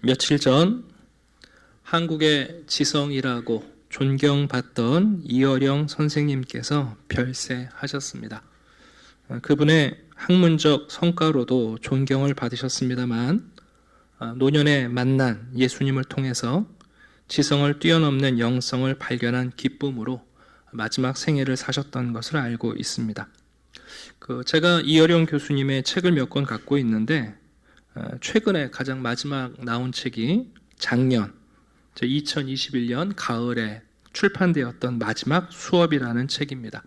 며칠 전 한국의 지성이라고 존경받던 이어령 선생님께서 별세하셨습니다. 그분의 학문적 성과로도 존경을 받으셨습니다만 노년에 만난 예수님을 통해서 지성을 뛰어넘는 영성을 발견한 기쁨으로 마지막 생애를 사셨던 것을 알고 있습니다. 제가 이어령 교수님의 책을 몇 권 갖고 있는데 최근에 가장 마지막 나온 책이 작년 2021년 가을에 출판되었던 마지막 수업이라는 책입니다.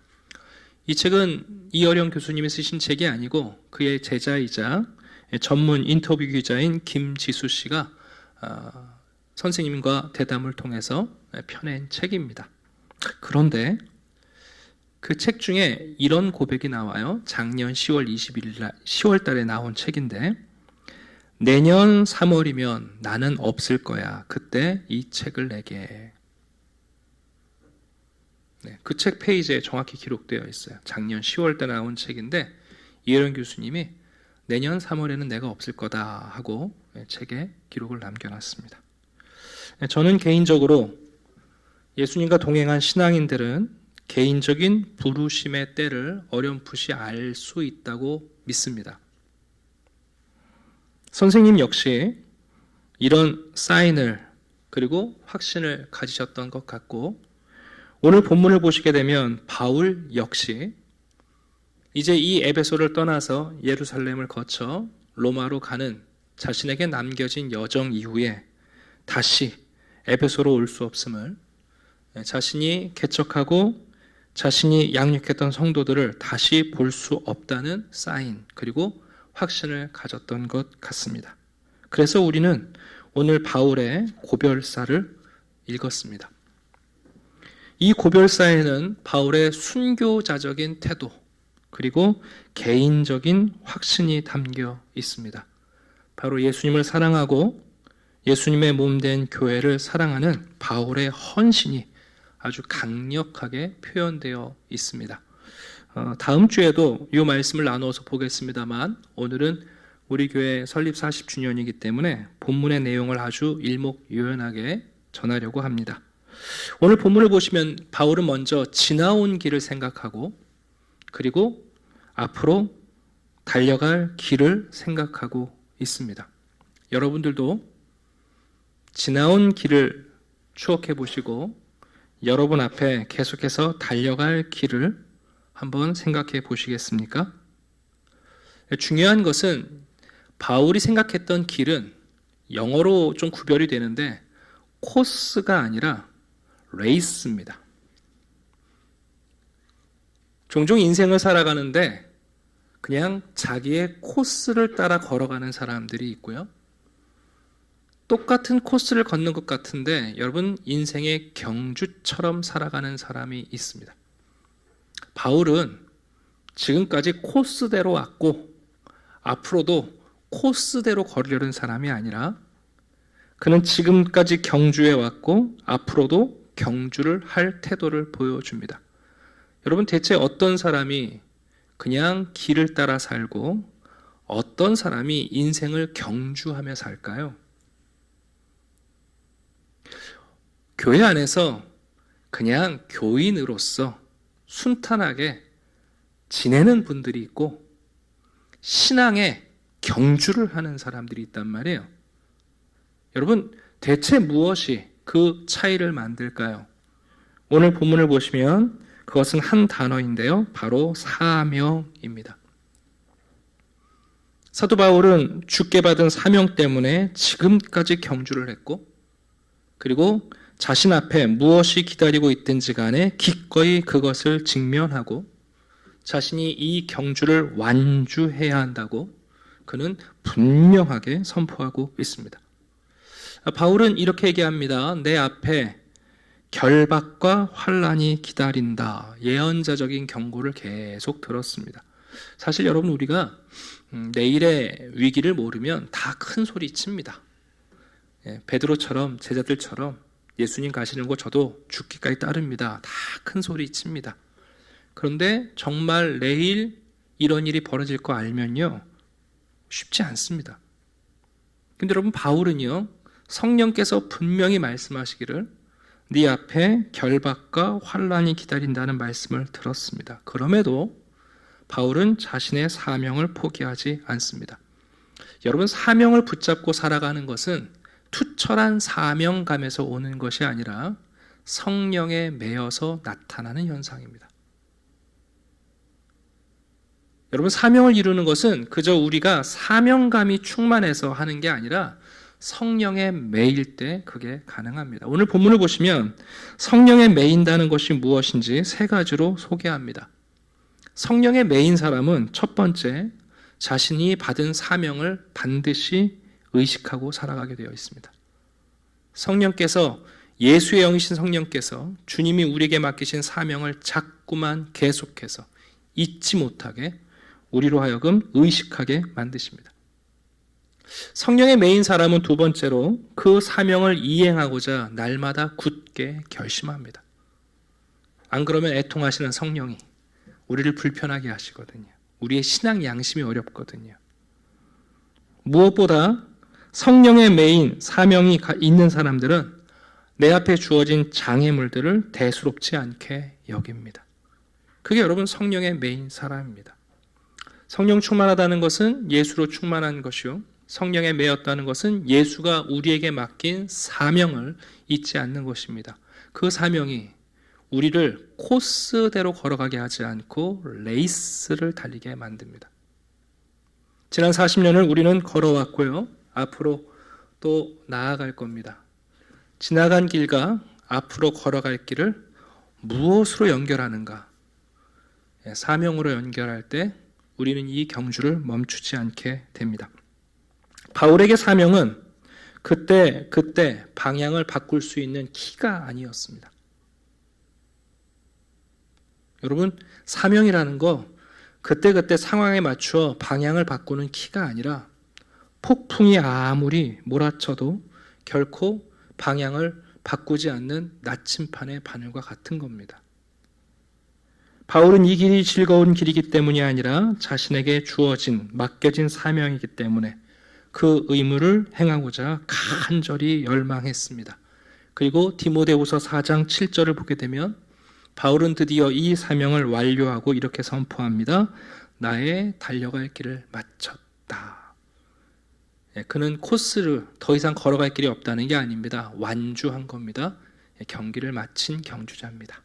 이 책은 이어령 교수님이 쓰신 책이 아니고 그의 제자이자 전문 인터뷰 기자인 김지수 씨가 선생님과 대담을 통해서 펴낸 책입니다. 그런데 그 책 중에 이런 고백이 나와요. 작년 10월 21일 날 10월 달에 나온 책인데, 내년 3월이면 나는 없을 거야. 그때 이 책을 내게. 그 책 페이지에 정확히 기록되어 있어요. 작년 10월 때 나온 책인데 이혜령 교수님이 내년 3월에는 내가 없을 거다 하고 책에 기록을 남겨놨습니다. 저는 개인적으로 예수님과 동행한 신앙인들은 개인적인 부르심의 때를 어렴풋이 알 수 있다고 믿습니다. 선생님 역시 이런 사인을 그리고 확신을 가지셨던 것 같고, 오늘 본문을 보시게 되면 바울 역시 이제 이 에베소를 떠나서 예루살렘을 거쳐 로마로 가는 자신에게 남겨진 여정 이후에 다시 에베소로 올 수 없음을, 자신이 개척하고 자신이 양육했던 성도들을 다시 볼 수 없다는 사인 그리고 확신을 가졌던 것 같습니다. 그래서 우리는 오늘 바울의 고별사를 읽었습니다. 이 고별사에는 바울의 순교자적인 태도 그리고 개인적인 확신이 담겨 있습니다. 바로 예수님을 사랑하고 예수님의 몸된 교회를 사랑하는 바울의 헌신이 아주 강력하게 표현되어 있습니다. 다음 주에도 이 말씀을 나누어서 보겠습니다만, 오늘은 우리 교회 설립 40주년이기 때문에 본문의 내용을 아주 일목요연하게 전하려고 합니다. 오늘 본문을 보시면 바울은 먼저 지나온 길을 생각하고 그리고 앞으로 달려갈 길을 생각하고 있습니다. 여러분들도 지나온 길을 추억해 보시고 여러분 앞에 계속해서 달려갈 길을 한번 생각해 보시겠습니까? 중요한 것은 바울이 생각했던 길은 영어로 좀 구별이 되는데 코스가 아니라 레이스입니다. 종종 인생을 살아가는데 그냥 자기의 코스를 따라 걸어가는 사람들이 있고요. 똑같은 코스를 걷는 것 같은데 여러분 인생의 경주처럼 살아가는 사람이 있습니다. 바울은 지금까지 코스대로 왔고 앞으로도 코스대로 걸으려는 사람이 아니라 그는 지금까지 경주해 왔고 앞으로도 경주를 할 태도를 보여줍니다. 여러분, 대체 어떤 사람이 그냥 길을 따라 살고 어떤 사람이 인생을 경주하며 살까요? 교회 안에서 그냥 교인으로서 순탄하게 지내는 분들이 있고 신앙에 경주를 하는 사람들이 있단 말이에요. 여러분, 대체 무엇이 그 차이를 만들까요? 오늘 본문을 보시면 그것은 한 단어인데요. 바로 사명입니다. 사도 바울은 주께 받은 사명 때문에 지금까지 경주를 했고, 그리고 자신 앞에 무엇이 기다리고 있든지 간에 기꺼이 그것을 직면하고 자신이 이 경주를 완주해야 한다고 그는 분명하게 선포하고 있습니다. 바울은 이렇게 얘기합니다. 내 앞에 결박과 환난이 기다린다. 예언자적인 경고를 계속 들었습니다. 사실 여러분, 우리가 내일의 위기를 모르면 다 큰 소리 칩니다. 베드로처럼 제자들처럼 예수님 가시는 곳 저도 죽기까지 따릅니다. 다 큰 소리 칩니다. 그런데 정말 내일 이런 일이 벌어질 거 알면요, 쉽지 않습니다. 근데 여러분, 바울은요 성령께서 분명히 말씀하시기를 네 앞에 결박과 환란이 기다린다는 말씀을 들었습니다. 그럼에도 바울은 자신의 사명을 포기하지 않습니다. 여러분, 사명을 붙잡고 살아가는 것은 투철한 사명감에서 오는 것이 아니라 성령에 매여서 나타나는 현상입니다. 여러분, 사명을 이루는 것은 그저 우리가 사명감이 충만해서 하는 게 아니라 성령에 매일 때 그게 가능합니다. 오늘 본문을 보시면 성령에 매인다는 것이 무엇인지 세 가지로 소개합니다. 성령에 매인 사람은 첫 번째, 자신이 받은 사명을 반드시 의식하고 살아가게 되어 있습니다. 성령께서, 예수의 영이신 성령께서 주님이 우리에게 맡기신 사명을 자꾸만 계속해서 잊지 못하게 우리로 하여금 의식하게 만드십니다. 성령에 매인 사람은 두 번째로 그 사명을 이행하고자 날마다 굳게 결심합니다. 안 그러면 애통하시는 성령이 우리를 불편하게 하시거든요. 우리의 신앙 양심이 어렵거든요. 무엇보다 성령에 매인 사명이 있는 사람들은 내 앞에 주어진 장애물들을 대수롭지 않게 여깁니다. 그게 여러분 성령에 매인 사람입니다. 성령 충만하다는 것은 예수로 충만한 것이요, 성령에 매였다는 것은 예수가 우리에게 맡긴 사명을 잊지 않는 것입니다. 그 사명이 우리를 코스대로 걸어가게 하지 않고 레이스를 달리게 만듭니다. 지난 40년을 우리는 걸어왔고요, 앞으로 또 나아갈 겁니다. 지나간 길과 앞으로 걸어갈 길을 무엇으로 연결하는가? 사명으로 연결할 때 우리는 이 경주를 멈추지 않게 됩니다. 바울에게 사명은 그때 방향을 바꿀 수 있는 키가 아니었습니다. 여러분, 사명이라는 거 그때 상황에 맞추어 방향을 바꾸는 키가 아니라 폭풍이 아무리 몰아쳐도 결코 방향을 바꾸지 않는 나침판의 바늘과 같은 겁니다. 바울은 이 길이 즐거운 길이기 때문이 아니라 자신에게 주어진, 맡겨진 사명이기 때문에 그 의무를 행하고자 간절히 열망했습니다. 그리고 디모데후서 4장 7절을 보게 되면 바울은 드디어 이 사명을 완료하고 이렇게 선포합니다. 나의 달려갈 길을 마쳤다. 그는 코스를 더 이상 걸어갈 길이 없다는 게 아닙니다. 완주한 겁니다. 경기를 마친 경주자입니다.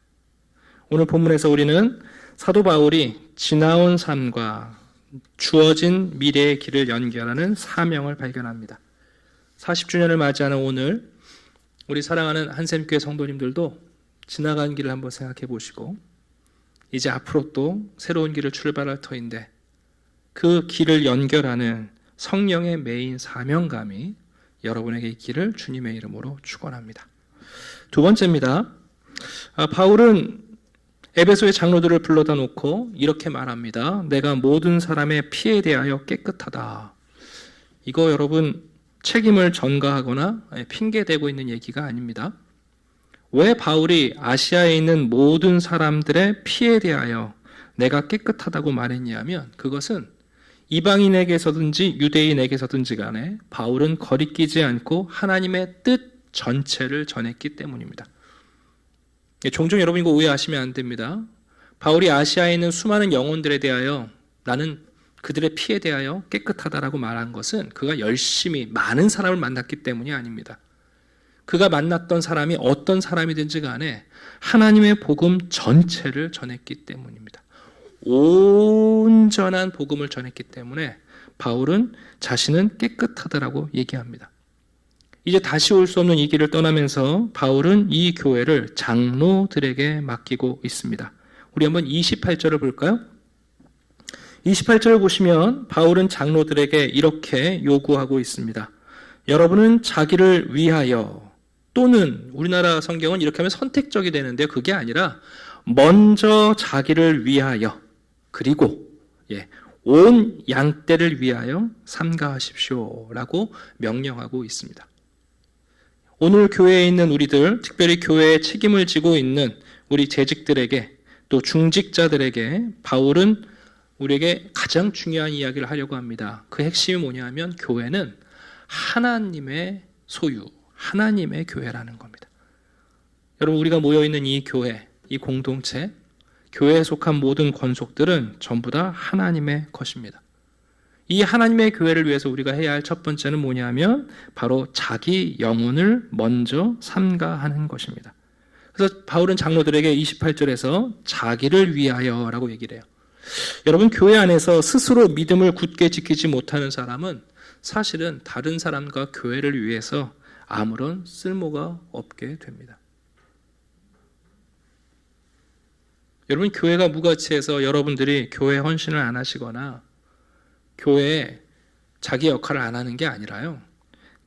오늘 본문에서 우리는 사도 바울이 지나온 삶과 주어진 미래의 길을 연결하는 사명을 발견합니다. 40주년을 맞이하는 오늘 우리 사랑하는 한샘교회 성도님들도 지나간 길을 한번 생각해 보시고 이제 앞으로 또 새로운 길을 출발할 터인데 그 길을 연결하는 성령의 매인 사명감이 여러분에게 있기를 주님의 이름으로 축원합니다. 두 번째입니다. 바울은 에베소의 장로들을 불러다 놓고 이렇게 말합니다. 내가 모든 사람의 피에 대하여 깨끗하다. 이거 여러분 책임을 전가하거나 핑계대고 있는 얘기가 아닙니다. 왜 바울이 아시아에 있는 모든 사람들의 피에 대하여 내가 깨끗하다고 말했냐면 그것은 이방인에게서든지 유대인에게서든지 간에 바울은 거리끼지 않고 하나님의 뜻 전체를 전했기 때문입니다. 종종 여러분 이거 오해하시면 안 됩니다. 바울이 아시아에 있는 수많은 영혼들에 대하여 나는 그들의 피에 대하여 깨끗하다라고 말한 것은 그가 열심히 많은 사람을 만났기 때문이 아닙니다. 그가 만났던 사람이 어떤 사람이든지 간에 하나님의 복음 전체를 전했기 때문입니다. 온전한 복음을 전했기 때문에 바울은 자신은 깨끗하다라고 얘기합니다. 이제 다시 올 수 없는 이 길을 떠나면서 바울은 이 교회를 장로들에게 맡기고 있습니다. 우리 한번 28절을 볼까요? 28절을 보시면 바울은 장로들에게 이렇게 요구하고 있습니다. 여러분은 자기를 위하여 또는 우리나라 성경은 이렇게 하면 선택적이 되는데 그게 아니라 먼저 자기를 위하여 그리고 온 양떼를 위하여 삼가하십시오라고 명령하고 있습니다. 오늘 교회에 있는 우리들, 특별히 교회에 책임을 지고 있는 우리 재직들에게 또 중직자들에게 바울은 우리에게 가장 중요한 이야기를 하려고 합니다. 그 핵심이 뭐냐면 교회는 하나님의 소유, 하나님의 교회라는 겁니다. 여러분, 우리가 모여있는 이 교회, 이 공동체, 교회에 속한 모든 권속들은 전부 다 하나님의 것입니다. 이 하나님의 교회를 위해서 우리가 해야 할 첫 번째는 뭐냐면 바로 자기 영혼을 먼저 삼가하는 것입니다. 그래서 바울은 장로들에게 28절에서 자기를 위하여라고 얘기를 해요. 여러분, 교회 안에서 스스로 믿음을 굳게 지키지 못하는 사람은 사실은 다른 사람과 교회를 위해서 아무런 쓸모가 없게 됩니다. 여러분, 교회가 무가치해서 여러분들이 교회 헌신을 안 하시거나 교회에 자기 역할을 안 하는 게 아니라요,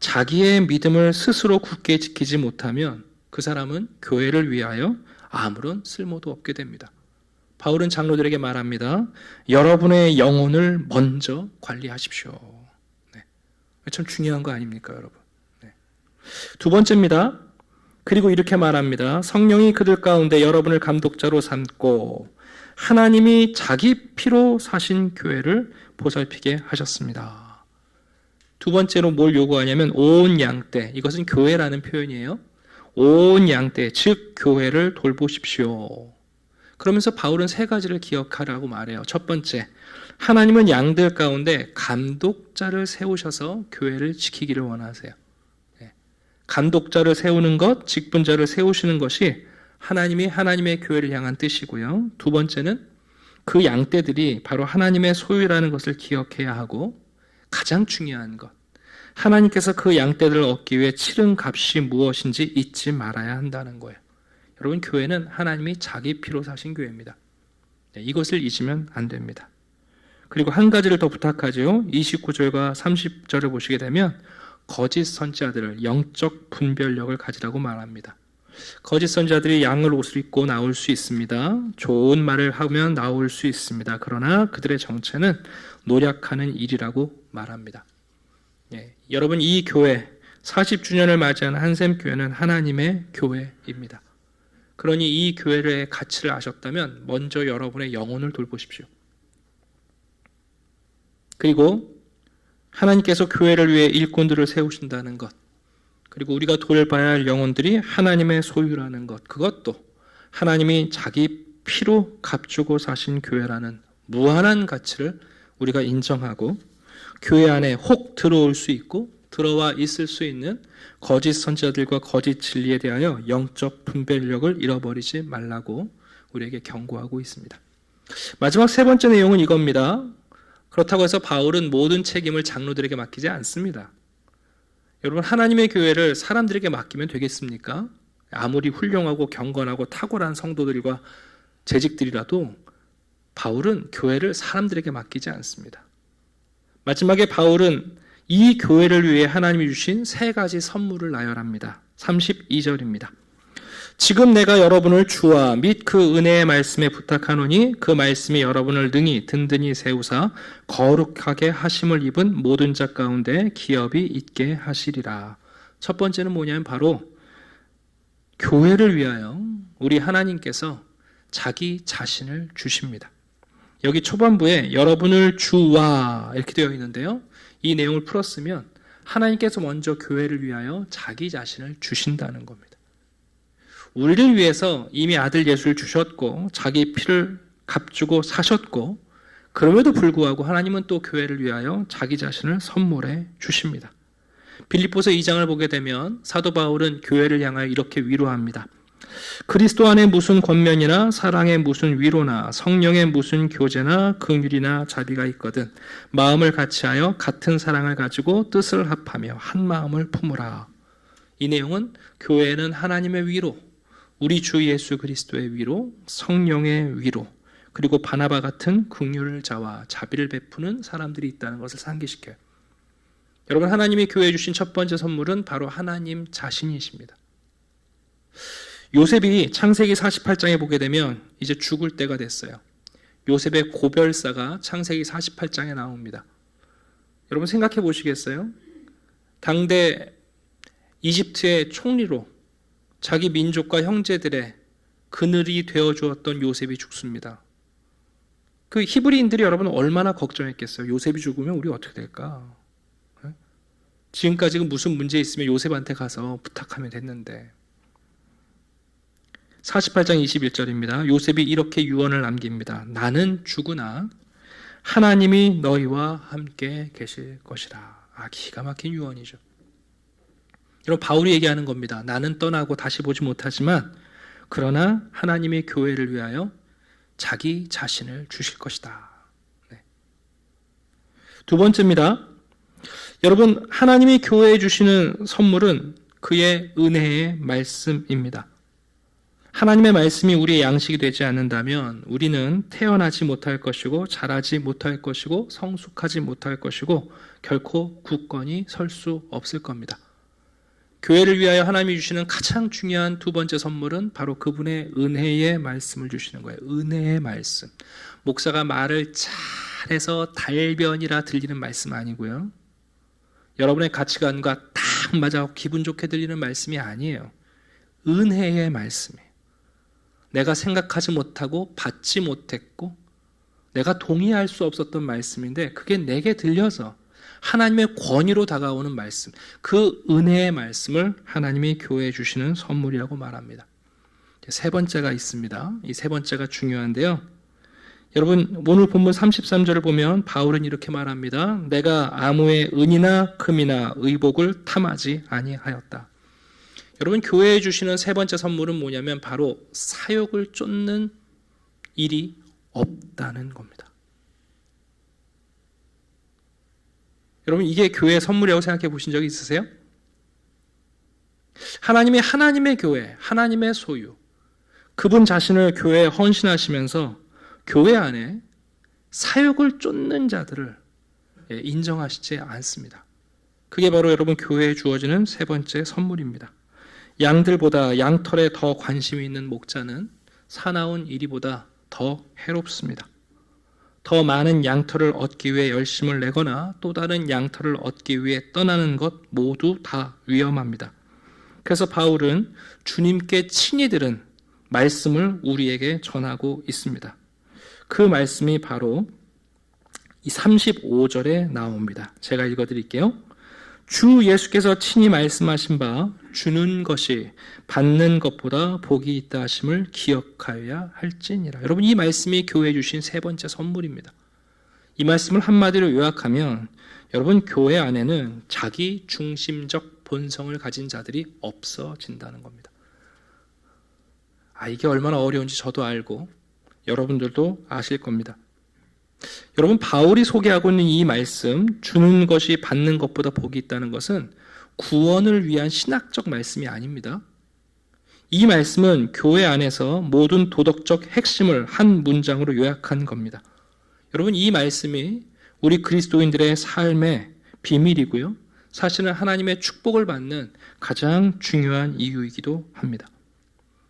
자기의 믿음을 스스로 굳게 지키지 못하면 그 사람은 교회를 위하여 아무런 쓸모도 없게 됩니다. 바울은 장로들에게 말합니다. 여러분의 영혼을 먼저 관리하십시오. 네. 참 중요한 거 아닙니까, 여러분? 네. 두 번째입니다. 그리고 이렇게 말합니다. 성령이 그들 가운데 여러분을 감독자로 삼고 하나님이 자기 피로 사신 교회를 보살피게 하셨습니다. 두 번째로 뭘 요구하냐면 온 양떼, 이것은 교회라는 표현이에요. 온 양떼, 즉 교회를 돌보십시오. 그러면서 바울은 세 가지를 기억하라고 말해요. 첫 번째, 하나님은 양들 가운데 감독자를 세우셔서 교회를 지키기를 원하세요. 감독자를 세우는 것, 직분자를 세우시는 것이 하나님이 하나님의 교회를 향한 뜻이고요. 두 번째는 그 양떼들이 바로 하나님의 소유라는 것을 기억해야 하고, 가장 중요한 것, 하나님께서 그 양떼들을 얻기 위해 치른 값이 무엇인지 잊지 말아야 한다는 거예요. 여러분, 교회는 하나님이 자기 피로 사신 교회입니다. 이것을 잊으면 안 됩니다. 그리고 한 가지를 더 부탁하죠. 29절과 30절을 보시게 되면 거짓 선지자들을 영적 분별력을 가지라고 말합니다. 거짓 선지자들이 양을 옷을 입고 나올 수 있습니다. 좋은 말을 하면 나올 수 있습니다. 그러나 그들의 정체는 노력하는 일이라고 말합니다. 여러분, 이 교회 40주년을 맞이한 한샘교회는 하나님의 교회입니다. 그러니 이 교회의 가치를 아셨다면 먼저 여러분의 영혼을 돌보십시오. 그리고 하나님께서 교회를 위해 일꾼들을 세우신다는 것, 그리고 우리가 돌봐야 할 영혼들이 하나님의 소유라는 것, 그것도 하나님이 자기 피로 값주고 사신 교회라는 무한한 가치를 우리가 인정하고, 교회 안에 혹 들어올 수 있고 들어와 있을 수 있는 거짓 선지자들과 거짓 진리에 대하여 영적 분별력을 잃어버리지 말라고 우리에게 경고하고 있습니다. 마지막 세 번째 내용은 이겁니다. 그렇다고 해서 바울은 모든 책임을 장로들에게 맡기지 않습니다. 여러분, 하나님의 교회를 사람들에게 맡기면 되겠습니까? 아무리 훌륭하고 경건하고 탁월한 성도들과 재직들이라도 바울은 교회를 사람들에게 맡기지 않습니다. 마지막에 바울은 이 교회를 위해 하나님이 주신 세 가지 선물을 나열합니다. 32절입니다. 지금 내가 여러분을 주와 및 그 은혜의 말씀에 부탁하노니 그 말씀이 여러분을 능히 든든히 세우사 거룩하게 하심을 입은 모든 자 가운데 기업이 있게 하시리라. 첫 번째는 뭐냐면 바로 교회를 위하여 우리 하나님께서 자기 자신을 주십니다. 여기 초반부에 여러분을 주와 이렇게 되어 있는데요, 이 내용을 풀었으면 하나님께서 먼저 교회를 위하여 자기 자신을 주신다는 겁니다. 우리를 위해서 이미 아들 예수를 주셨고 자기 피를 값주고 사셨고, 그럼에도 불구하고 하나님은 또 교회를 위하여 자기 자신을 선물해 주십니다. 빌립보서 2장을 보게 되면 사도 바울은 교회를 향하여 이렇게 위로합니다. 그리스도 안에 무슨 권면이나 사랑에 무슨 위로나 성령에 무슨 교제나 긍휼이나 자비가 있거든 마음을 같이하여 같은 사랑을 가지고 뜻을 합하며 한 마음을 품으라. 이 내용은 교회는 하나님의 위로, 우리 주 예수 그리스도의 위로, 성령의 위로, 그리고 바나바 같은 긍휼자와 자비를 베푸는 사람들이 있다는 것을 상기시켜요. 여러분, 하나님이 교회에 주신 첫 번째 선물은 바로 하나님 자신이십니다. 요셉이 창세기 48장에 보게 되면 이제 죽을 때가 됐어요. 요셉의 고별사가 창세기 48장에 나옵니다. 여러분, 생각해 보시겠어요? 당대 이집트의 총리로 자기 민족과 형제들의 그늘이 되어 주었던 요셉이 죽습니다. 그 히브리인들이 여러분 얼마나 걱정했겠어요? 요셉이 죽으면 우리 어떻게 될까? 지금까지 무슨 문제 있으면 요셉한테 가서 부탁하면 됐는데. 48장 21절입니다. 요셉이 이렇게 유언을 남깁니다. 나는 죽으나 하나님이 너희와 함께 계실 것이라. 기가 막힌 유언이죠. 여러분, 바울이 얘기하는 겁니다. 나는 떠나고 다시 보지 못하지만 그러나 하나님의 교회를 위하여 자기 자신을 주실 것이다. 네. 두 번째입니다. 여러분, 하나님이 교회에 주시는 선물은 그의 은혜의 말씀입니다. 하나님의 말씀이 우리의 양식이 되지 않는다면 우리는 태어나지 못할 것이고 자라지 못할 것이고 성숙하지 못할 것이고 결코 굳건히 설 수 없을 겁니다. 교회를 위하여 하나님이 주시는 가장 중요한 두 번째 선물은 바로 그분의 은혜의 말씀을 주시는 거예요. 은혜의 말씀. 목사가 말을 잘해서 달변이라 들리는 말씀 아니고요. 여러분의 가치관과 딱 맞아 기분 좋게 들리는 말씀이 아니에요. 은혜의 말씀이에요. 내가 생각하지 못하고 받지 못했고 내가 동의할 수 없었던 말씀인데 그게 내게 들려서 하나님의 권위로 다가오는 말씀, 그 은혜의 말씀을 하나님이 교회에 주시는 선물이라고 말합니다. 세 번째가 있습니다. 이 세 번째가 중요한데요. 여러분, 오늘 본문 33절을 보면 바울은 이렇게 말합니다. 내가 아무의 은이나 금이나 의복을 탐하지 아니하였다. 여러분, 교회에 주시는 세 번째 선물은 뭐냐면 바로 사욕을 쫓는 일이 없다는 겁니다. 여러분, 이게 교회의 선물이라고 생각해 보신 적이 있으세요? 하나님의 교회, 하나님의 소유, 그분 자신을 교회에 헌신하시면서 교회 안에 사욕을 쫓는 자들을 인정하시지 않습니다. 그게 바로 여러분 교회에 주어지는 세 번째 선물입니다. 양들보다 양털에 더 관심이 있는 목자는 사나운 이리보다 더 해롭습니다. 더 많은 양털을 얻기 위해 열심을 내거나 또 다른 양털을 얻기 위해 떠나는 것 모두 다 위험합니다. 그래서 바울은 주님께 친히 들은 말씀을 우리에게 전하고 있습니다. 그 말씀이 바로 이 35절에 나옵니다. 제가 읽어드릴게요. 주 예수께서 친히 말씀하신 바 주는 것이 받는 것보다 복이 있다 하심을 기억하여야 할지니라. 여러분, 이 말씀이 교회에 주신 세 번째 선물입니다. 이 말씀을 한마디로 요약하면 여러분, 교회 안에는 자기 중심적 본성을 가진 자들이 없어진다는 겁니다. 이게 얼마나 어려운지 저도 알고 여러분들도 아실 겁니다. 여러분, 바울이 소개하고 있는 이 말씀, 주는 것이 받는 것보다 복이 있다는 것은 구원을 위한 신학적 말씀이 아닙니다. 이 말씀은 교회 안에서 모든 도덕적 핵심을 한 문장으로 요약한 겁니다. 여러분, 이 말씀이 우리 그리스도인들의 삶의 비밀이고요. 사실은 하나님의 축복을 받는 가장 중요한 이유이기도 합니다.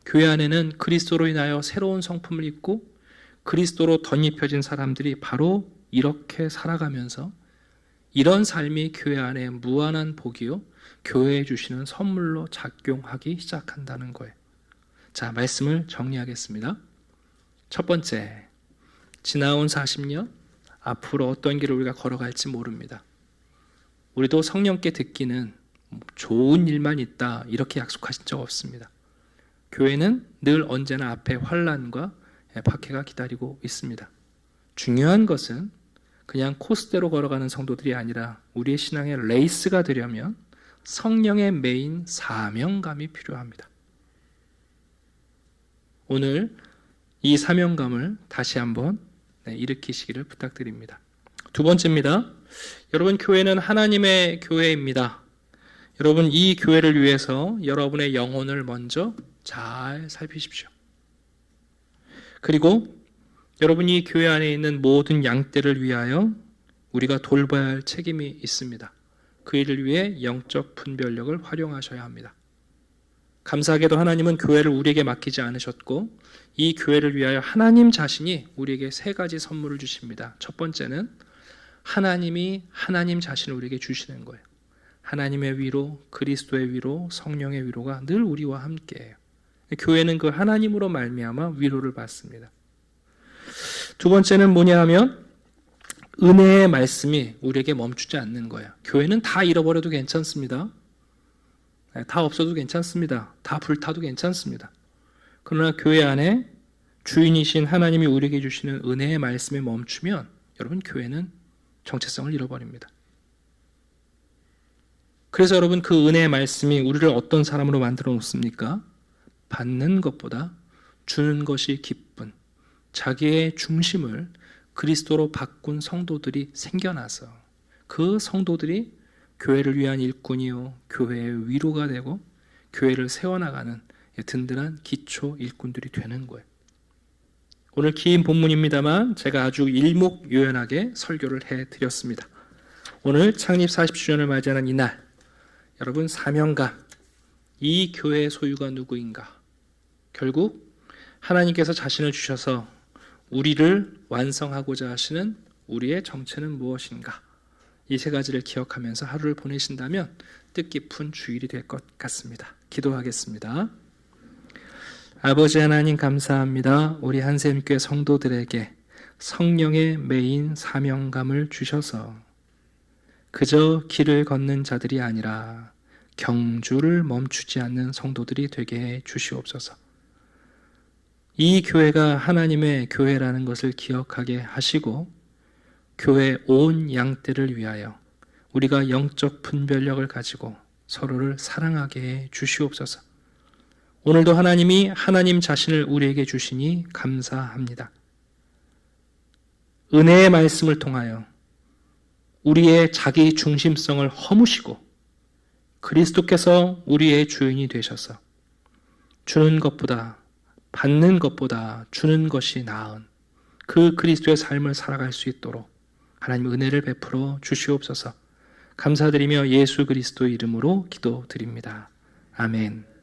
교회 안에는 그리스도로 인하여 새로운 성품을 입고 그리스도로 덧입혀진 사람들이 바로 이렇게 살아가면서 이런 삶이 교회 안에 무한한 복이요, 교회에 주시는 선물로 작용하기 시작한다는 거예요. 자, 말씀을 정리하겠습니다. 첫 번째, 지나온 40년, 앞으로 어떤 길을 우리가 걸어갈지 모릅니다. 우리도 성령께 듣기는 좋은 일만 있다 이렇게 약속하신 적 없습니다. 교회는 늘 언제나 앞에 환난과 박해가 기다리고 있습니다. 중요한 것은 그냥 코스대로 걸어가는 성도들이 아니라 우리의 신앙의 레이스가 되려면 성령의 메인 사명감이 필요합니다. 오늘 이 사명감을 다시 한번 일으키시기를 부탁드립니다. 두 번째입니다. 여러분, 교회는 하나님의 교회입니다. 여러분, 이 교회를 위해서 여러분의 영혼을 먼저 잘 살피십시오. 그리고 여러분이 교회 안에 있는 모든 양떼를 위하여 우리가 돌봐야 할 책임이 있습니다. 그 일을 위해 영적 분별력을 활용하셔야 합니다. 감사하게도 하나님은 교회를 우리에게 맡기지 않으셨고 이 교회를 위하여 하나님 자신이 우리에게 세 가지 선물을 주십니다. 첫 번째는 하나님이 하나님 자신을 우리에게 주시는 거예요. 하나님의 위로, 그리스도의 위로, 성령의 위로가 늘 우리와 함께해요. 교회는 그 하나님으로 말미암아 위로를 받습니다. 두 번째는 뭐냐 하면 은혜의 말씀이 우리에게 멈추지 않는 거예요. 교회는 다 잃어버려도 괜찮습니다. 다 없어도 괜찮습니다. 다 불타도 괜찮습니다. 그러나 교회 안에 주인이신 하나님이 우리에게 주시는 은혜의 말씀에 멈추면 여러분 교회는 정체성을 잃어버립니다. 그래서 여러분 그 은혜의 말씀이 우리를 어떤 사람으로 만들어 놓습니까? 받는 것보다 주는 것이 기쁜 자기의 중심을 그리스도로 바꾼 성도들이 생겨나서 그 성도들이 교회를 위한 일꾼이요 교회의 위로가 되고 교회를 세워나가는 든든한 기초 일꾼들이 되는 거예요. 오늘 긴 본문입니다만 제가 아주 일목요연하게 설교를 해드렸습니다. 오늘 창립 40주년을 맞이하는 이날 여러분 사명감, 이 교회의 소유가 누구인가? 결국 하나님께서 자신을 주셔서 우리를 완성하고자 하시는 우리의 정체는 무엇인가? 이 세 가지를 기억하면서 하루를 보내신다면 뜻깊은 주일이 될 것 같습니다. 기도하겠습니다. 아버지 하나님 감사합니다. 우리 한샘교회 성도들에게 성령의 메인 사명감을 주셔서 그저 길을 걷는 자들이 아니라 경주를 멈추지 않는 성도들이 되게 해 주시옵소서. 이 교회가 하나님의 교회라는 것을 기억하게 하시고 교회 온 양떼를 위하여 우리가 영적 분별력을 가지고 서로를 사랑하게 해 주시옵소서. 오늘도 하나님이 하나님 자신을 우리에게 주시니 감사합니다. 은혜의 말씀을 통하여 우리의 자기 중심성을 허무시고 그리스도께서 우리의 주인이 되셔서 주는 것보다 받는 것보다 주는 것이 나은 그 그리스도의 삶을 살아갈 수 있도록 하나님 은혜를 베풀어 주시옵소서. 감사드리며 예수 그리스도의 이름으로 기도드립니다. 아멘.